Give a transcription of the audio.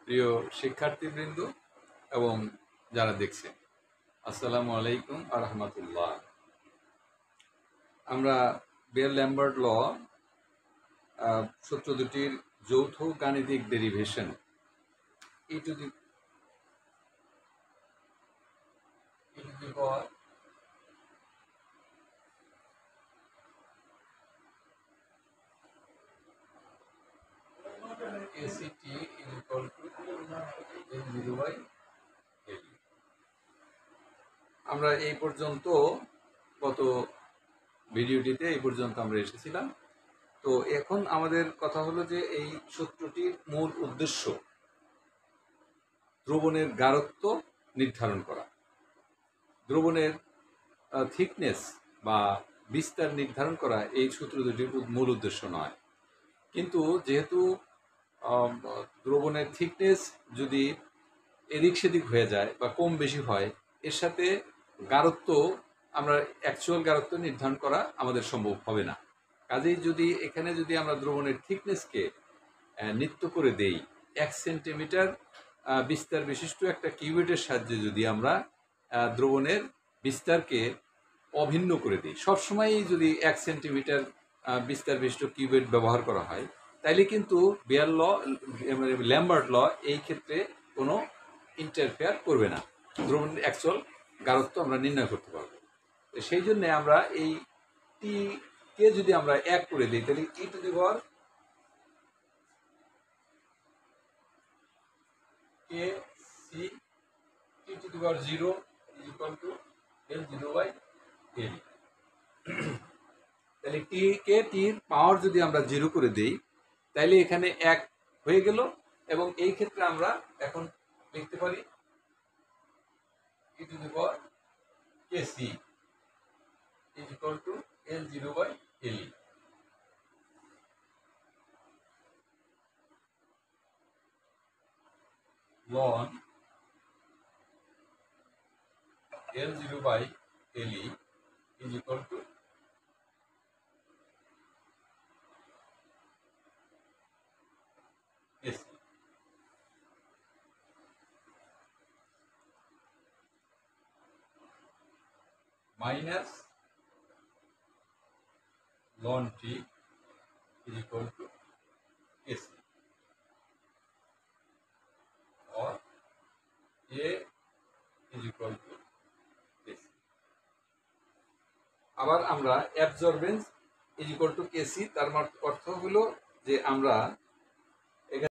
প্রিয় শিক্ষার্থীবৃন্দ এবং যারা দেখছেন, আসসালামু আলাইকুম আ রহমতুল্লাহ। আমরা বেল ল্যাম্বার্ট ল সূত্র দুটির যৌথ গাণিতিক derivation E to the power ACT is equal to L0/L। আমরা এই পর্যন্ত গত ভিডিওটিতে এই পর্যন্ত আমরা এসেছিলাম। তো এখন আমাদের কথা হলো যে এই সূত্রটির মূল উদ্দেশ্য দ্রবণের গাঢ়ত্ব নির্ধারণ করা। দ্রবণের থিকনেস বা বিস্তার নির্ধারণ করা এই সূত্র দুটির মূল উদ্দেশ্য নয়। কিন্তু যেহেতু দ্রবণের থিকনেস যদি এদিক সেদিক হয়ে যায় বা কম বেশি হয়, এর সাথে গাঢ়ত্ব আমরা অ্যাকচুয়াল গাঢ়ত্ব নির্ধারণ করা আমাদের সম্ভব হবে না। কাজেই যদি আমরা দ্রবণের থিকনেসকে নিত্য করে দেই, 1 সেন্টিমিটার বিস্তার বিশিষ্ট একটা কিউবেটের সাহায্যে যদি আমরা দ্রবণের বিস্তারকে অভিন্ন করে দিই, সবসময়ই যদি 1 সেন্টিমিটার বিস্তার বিশিষ্ট কিউবেট ব্যবহার করা হয়, তাইলে কিন্তু ল্যাম্বার্ট ল এই ক্ষেত্রে কোনো ইন্টারফেয়ার করবে না, দ্রবণের অ্যাকচুয়াল গাঢ়ত্ব আমরা নির্ণয় করতে পারবো। সেই জন্য আমরা এই টি কে যদি আমরা 1 করে দিই, তাহলে e to the power K C T to the power 0 is equal to L0/L। তাহলে টির পাওয়ার যদি আমরা 0 করে দেই, তাইলে এখানে 1 হয়ে গেল, এবং এই ক্ষেত্রে আমরা এখন লিখতে পারি e to the power K C is equal to L0/L। ln L0/Le is equal to AC। minus ln T is equal to AC, or A is equal to AC। আবার আমরা absorbance is equal to KC, তার অর্থ হলো যে আমরা